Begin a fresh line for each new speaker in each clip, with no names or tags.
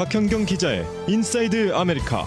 박현경 기자의 인사이드 아메리카.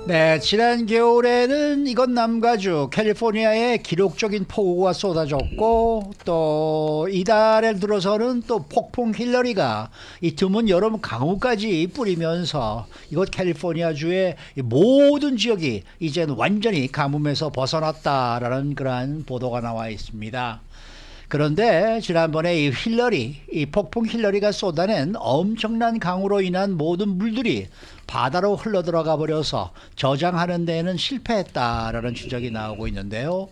네, 지난 겨울에는 이건 남가주 캘리포니아에 기록적인 폭우가 쏟아졌고 또 이달에 들어서는 또 폭풍 힐러리가 이 드문 여름 강우까지 뿌리면서 이곳 캘리포니아주의 모든 지역이 이제는 완전히 가뭄에서 벗어났다라는 그러한 보도가 나와 있습니다. 그런데 지난번에 이 폭풍 힐러리가 쏟아낸 엄청난 강우로 인한 모든 물들이 바다로 흘러들어가 버려서 저장하는 데에는 실패했다라는 지적이 나오고 있는데요.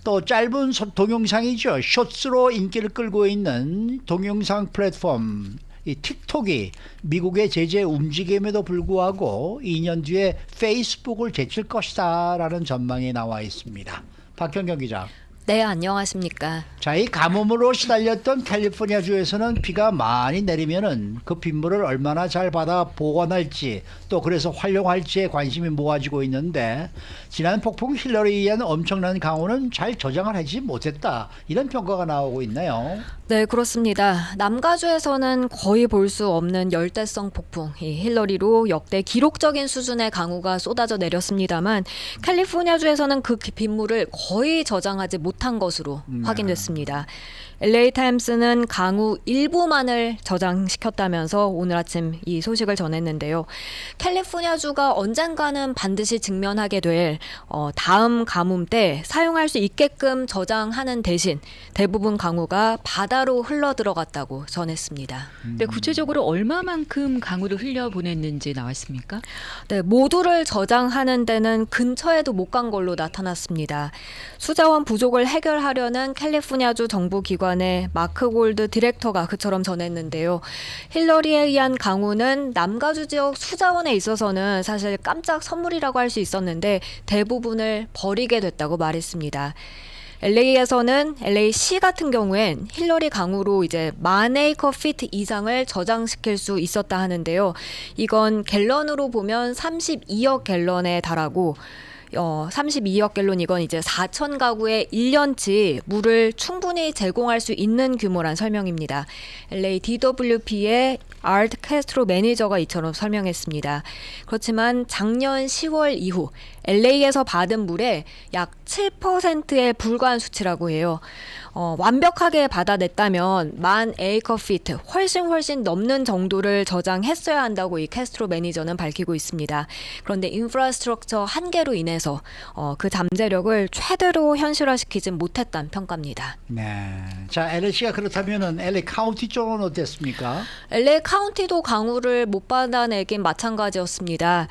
또 짧은 동영상이죠. 숏스로 인기를 끌고 있는 동영상 플랫폼 이 틱톡이 미국의 제재 움직임에도 불구하고 2년 뒤에 페이스북을 제칠 것이다 라는 전망이 나와 있습니다. 박현경 기자.
네, 안녕하십니까.
자, 이 가뭄으로 시달렸던 캘리포니아주에서는 비가 많이 내리면은 그 빗물을 얼마나 잘 받아 보관할지 또 그래서 활용할지에 관심이 모아지고 있는데 지난 폭풍 힐러리에 의한 엄청난 강우는 잘 저장을 하지 못했다. 이런 평가가 나오고 있나요?
네, 그렇습니다. 남가주에서는 거의 볼 수 없는 열대성 폭풍, 이 힐러리로 역대 기록적인 수준의 강우가 쏟아져 내렸습니다만 캘리포니아주에서는 그 빗물을 거의 저장하지 못한 것으로 확인됐습니다. LA 타임스는 강우 일부만을 저장시켰다면서 오늘 아침 이 소식을 전했는데요. 캘리포니아주가 언젠가는 반드시 직면하게 될 다음 가뭄 때 사용할 수 있게끔 저장하는 대신 대부분 강우가 바다로 흘러 들어갔다고 전했습니다.
네, 구체적으로 얼마만큼 강우를 흘려보냈는지 나왔습니까?
네, 모두를 저장하는 데는 근처에도 못 간 걸로 나타났습니다. 수자원 부족을 해결하려는 캘리포니아주 정부기관의 마크 골드 디렉터가 그처럼 전했는데요. 힐러리에 의한 강우는 남가주 지역 수자원에 있어서는 사실 깜짝 선물이라고 할 수 있었는데 대부분을 버리게 됐다고 말했습니다. LA에서는 LA시 같은 경우엔 힐러리 강우로 이제 10,000에이커 피트 이상을 저장시킬 수 있었다 하는데요. 이건 갤런으로 보면 32억 갤런에 달하고 32억 갤런 이건 이제 4천 가구의 1년치 물을 충분히 제공할 수 있는 규모란 설명입니다. LA DWP의 아르트 캐스트로 매니저가 이처럼 설명했습니다. 그렇지만 작년 10월 이후 LA에서 받은 물의 약 7%에 불과한 수치라고 해요. 완벽하게 받아냈다면 10,000에이커 피트 훨씬 넘는 정도를 저장했어야 한다고 이 캐스트로 매니저는 밝히고 있습니다. 그런데 인프라스트럭처 한계로 인해서 그 잠재력을 최대로 현실화시키진 못했다는 평가입니다.
네. 자, LA시가 그렇다면은 LA 카운티 쪽은 어땠습니까?
LA 카운티도 강우를 못 받아내긴 마찬가지였습니다.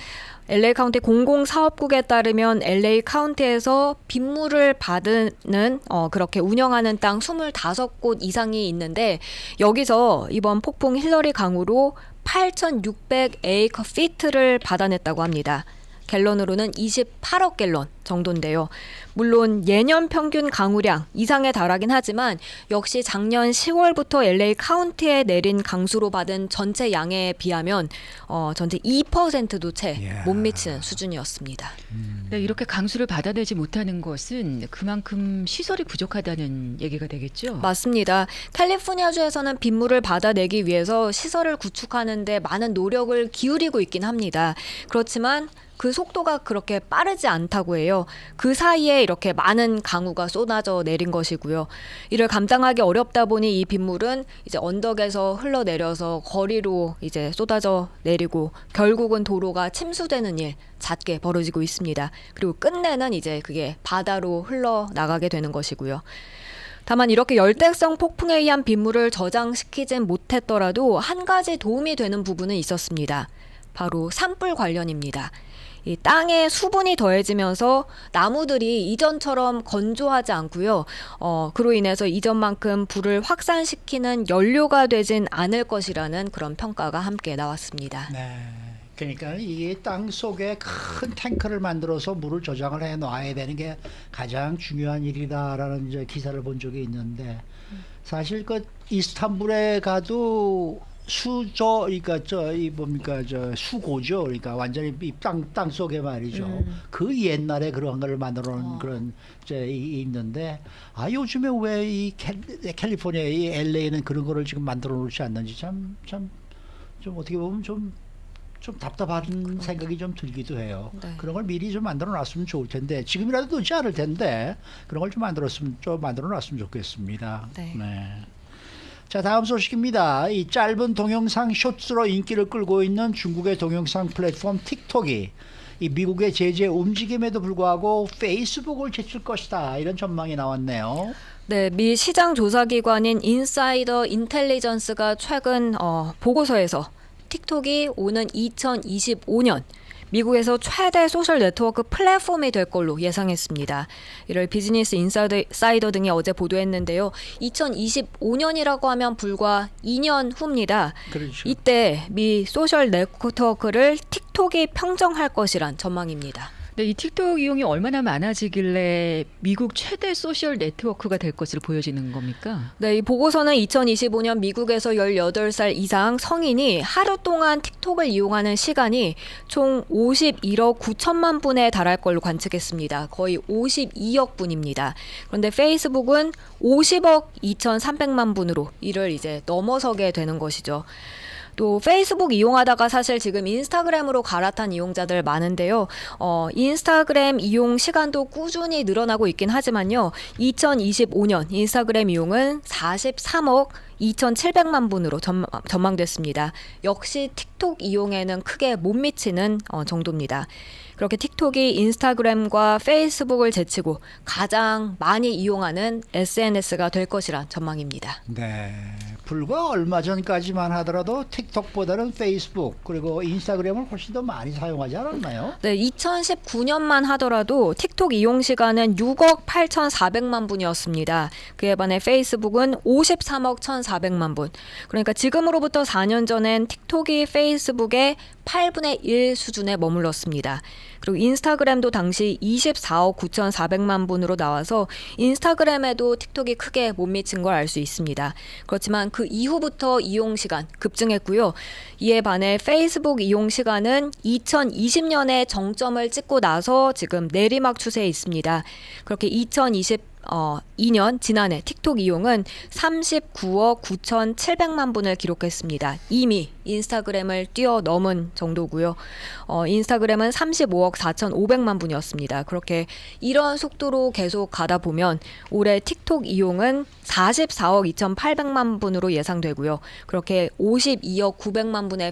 LA 카운티 공공사업국에 따르면 LA 카운티에서 빗물을 받는 그렇게 운영하는 땅 25곳 이상이 있는데 여기서 이번 폭풍 힐러리 강우로 8,600에이커 피트를 받아냈다고 합니다. 갤런으로는 28억 갤런 정도인데요. 물론 예년 평균 강우량 이상에 달하긴 하지만 역시 작년 10월부터 LA 카운티에 내린 강수로 받은 전체 양에 비하면 전체 2%도 채 못 미치는 수준이었습니다.
네, 이렇게 강수를 받아내지 못하는 것은 그만큼 시설이 부족하다는 얘기가 되겠죠?
맞습니다. 캘리포니아주에서는 빗물을 받아내기 위해서 시설을 구축하는 데 많은 노력을 기울이고 있긴 합니다. 그렇지만 그 속도가 그렇게 빠르지 않다고 해요. 그 사이에 이렇게 많은 강우가 쏟아져 내린 것이고요. 이를 감당하기 어렵다 보니 이 빗물은 이제 언덕에서 흘러내려서 거리로 이제 쏟아져 내리고 결국은 도로가 침수되는 일 잦게 벌어지고 있습니다. 그리고 끝내는 이제 그게 바다로 흘러나가게 되는 것이고요. 다만 이렇게 열대성 폭풍에 의한 빗물을 저장시키진 못했더라도 한 가지 도움이 되는 부분은 있었습니다. 바로 산불 관련입니다. 이 땅에 수분이 더해지면서 나무들이 이전처럼 건조하지 않고요. 그로 인해서 이전만큼 불을 확산시키는 연료가 되진 않을 것이라는 그런 평가가 함께 나왔습니다.
네. 그러니까 이 땅 속에 큰 탱크를 만들어서 물을 저장을 해 놔야 되는 게 가장 중요한 일이다라는 이제 기사를 본 적이 있는데 사실 그 이스탄불에 가도 수저, 그러니까 이 뭡니까 수고죠. 그러니까 완전히 이 땅 속에 말이죠. 그 옛날에 그런 걸 만들어 놓은 그런 있는데 요즘에 왜 이 캘리포니아 이 LA는 그런 거를 지금 만들어 놓지 않는지 참 좀 어떻게 보면 좀 답답한 생각이 좀 들기도 해요.
네.
그런 걸 미리 좀 만들어 놨으면 좋을 텐데 지금이라도 늦지 않을 텐데 그런 걸 좀 만들어 놨으면 좋겠습니다.
네.
자, 다음 소식입니다. 이 짧은 동영상 쇼츠로 인기를 끌고 있는 중국의 동영상 플랫폼 틱톡이 이 미국의 제재 움직임에도 불구하고 페이스북을 제칠 것이다. 이런 전망이 나왔네요.
네, 미 시장 조사 기관인 인사이더 인텔리전스가 최근 보고서에서 틱톡이 오는 2025년 미국에서 최대 소셜 네트워크 플랫폼이 될 걸로 예상했습니다. 이를 비즈니스 인사이더 등이 어제 보도했는데요. 2025년이라고 하면 불과 2년 후입니다.
그렇죠.
이때 미 소셜 네트워크를 틱톡이 평정할 것이란 전망입니다.
네, 이 틱톡 이용이 얼마나 많아지길래 미국 최대 소셜 네트워크가 될 것으로 보여지는 겁니까?
네, 이 보고서는 2025년 미국에서 18살 이상 성인이 하루 동안 틱톡을 이용하는 시간이 총 51억 9천만 분에 달할 걸로 관측했습니다. 거의 52억 분입니다. 그런데 페이스북은 50억 2,300만 분으로 이를 이제 넘어서게 되는 것이죠. 또 페이스북 이용하다가 사실 지금 인스타그램으로 갈아탄 이용자들 많은데요. 인스타그램 이용 시간도 꾸준히 늘어나고 있긴 하지만요. 2025년 인스타그램 이용은 43억 2,700만 분으로 전망됐습니다. 역시 틱톡 이용에는 크게 못 미치는 정도입니다. 그렇게 틱톡이 인스타그램과 페이스북을 제치고 가장 많이 이용하는 SNS가 될 것이란 전망입니다.
네. 불과 얼마 전까지만 하더라도 틱톡보다는 페이스북 그리고 인스타그램을 훨씬 더 많이 사용하지 않았나요?
네, 2019년만 하더라도 틱톡 이용 시간은 6억 8,400만 분이었습니다. 그에 반해 페이스북은 53억 1,400만 분. 그러니까 지금으로부터 4년 전엔 틱톡이 페이스북의 8분의 1 수준에 머물렀습니다. 그리고 인스타그램도 당시 24억 9,400만 분으로 나와서 인스타그램에도 틱톡이 크게 못 미친 걸 알 수 있습니다. 그렇지만 그 이후부터 이용 시간 급증했고요. 이에 반해 페이스북 이용 시간은 2020년에 정점을 찍고 나서 지금 내리막 추세에 있습니다. 그렇게 2022년 지난해 틱톡 이용은 39억 9,700만 분을 기록했습니다. 이미 인스타그램을 뛰어넘은 정도고요. 인스타그램은 35억 4,500만 분이었습니다. 그렇게 이런 속도로 계속 가다 보면 올해 틱톡 이용은 44억 2,800만 분으로 예상되고요. 그렇게 52억 900만 분의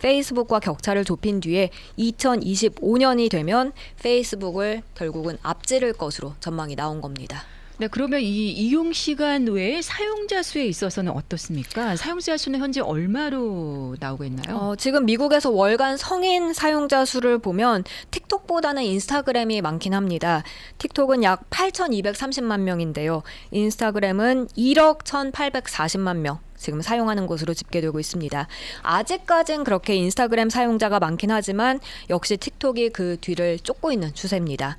페이스북과 격차를 좁힌 뒤에 2025년이 되면 페이스북을 결국은 앞지를 것으로 전망이 나온 겁니다.
네, 그러면 이 이용 시간 외에 사용자 수에 있어서는 어떻습니까? 사용자 수는 현재 얼마로 나오고 있나요?
지금 미국에서 월간 성인 사용자 수를 보면 틱톡보다는 인스타그램이 많긴 합니다. 틱톡은 약 8,230만 명인데요. 인스타그램은 1억 1,840만 명. 지금 사용하는 것으로 집계되고 있습니다. 아직까진 그렇게 인스타그램 사용자가 많긴 하지만 역시 틱톡이 그 뒤를 쫓고 있는 추세입니다.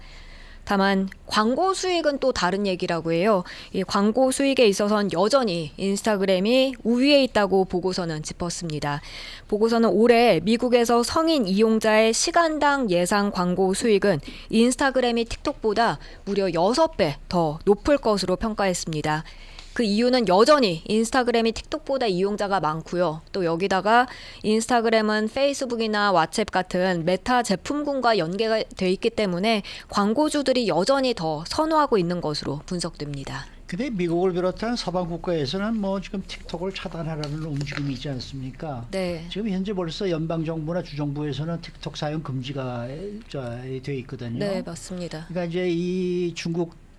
다만 광고 수익은 또 다른 얘기라고 해요. 이 광고 수익에 있어서는 여전히 인스타그램이 우위에 있다고 보고서는 짚었습니다. 보고서는 올해 미국에서 성인 이용자의 시간당 예상 광고 수익은 인스타그램이 틱톡보다 무려 6배 더 높을 것으로 평가했습니다. 그 이유는 여전히 인스타그램이 틱톡보다 이용자가 많고요. 또 여기다가 인스타그램은 페이스북이나 왓츠앱 같은 메타 제품군과 연계가 돼 있기 때문에 광고주들이 여전히 더 선호하고 있는 것으로 분석됩니다.
근데 미국을 비롯한 서방 국가에서는 뭐 지금 틱톡을 차단하라는 움직임이 있지 않습니까?
네.
지금 현재 벌써 연방 정부나 주정부에서는 틱톡 사용 금지가 돼 있거든요.
네, 맞습니다.
그러니까 이제 이 중국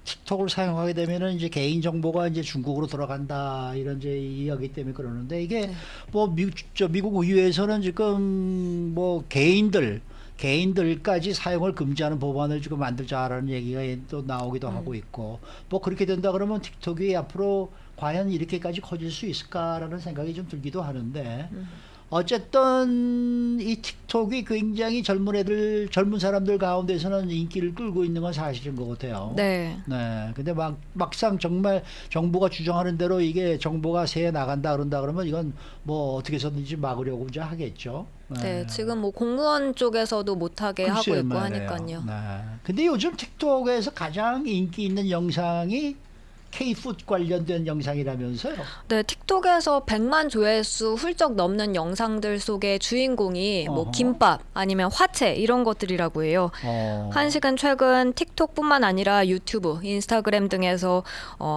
틱톡을 사용하게 되면은 이제 개인 정보가 이제 중국으로 들어간다 이런 이제 이야기 때문에 그러는데 이게 뭐 미국 의회에서는 지금 뭐 개인들까지 사용을 금지하는 법안을 지금 만들자라는 얘기가 또 나오기도 하고 있고 뭐 그렇게 된다 그러면 틱톡이 앞으로 과연 이렇게까지 커질 수 있을까라는 생각이 좀 들기도 하는데 어쨌든 이 틱톡이 굉장히 젊은 사람들 가운데서는 인기를 끌고 있는 건 사실인 것 같아요.
네.
네. 근데 막상 정말 정부가 주장하는 대로 이게 정보가 새어 나간다 그런다 그러면 이건 뭐 어떻게 해서든지 막으려고 이제 하겠죠.
네, 지금 뭐 공무원 쪽에서도 못하게 하고 있고
말이에요.
하니까요.
네. 근데 요즘 틱톡에서 가장 인기 있는 영상이 K푸드 관련된 영상이라면서요?
네, 틱톡에서 100만 조회수 훌쩍 넘는 영상들 속의 주인공이 뭐
어허.
김밥 아니면 화채 이런 것들이라고 해요. 한식은 최근 틱톡뿐만 아니라 유튜브, 인스타그램 등에서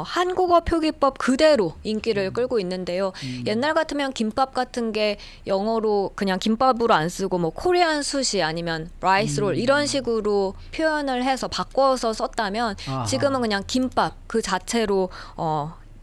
한국어 표기법 그대로 인기를 끌고 있는데요. 옛날 같으면 김밥 같은 게 영어로 그냥 김밥으로 안 쓰고 뭐 코리안 수시 아니면 라이스 롤 이런 식으로 표현을 해서 바꿔서 썼다면
아하.
지금은 그냥 김밥 그 자체로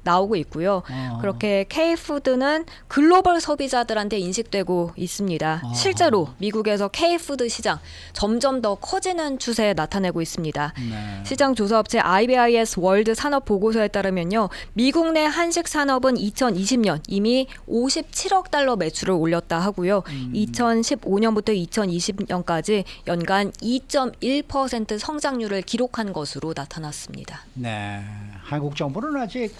나오고 있고요. 그렇게 K푸드는 글로벌 소비자들한테 인식되고 있습니다. 실제로 미국에서 K푸드 시장 점점 더 커지는 추세에 나타내고 있습니다.
네.
시장 조사업체 IBIS 월드 산업 보고서에 따르면요. 미국 내 한식 산업은 2020년 이미 57억 달러 매출을 올렸다 하고요. 2015년부터 2020년까지 연간 2.1% 성장률을 기록한 것으로 나타났습니다.
네. 한국 정부는 아직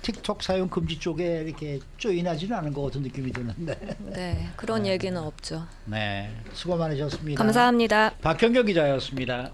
틱톡 사용 금지 쪽에 이렇게 쪼인하지는 않은 것 같은 느낌이 드는데.
네, 그런 얘기는 없죠.
네. 수고 많으셨습니다.
감사합니다.
박현경 기자였습니다.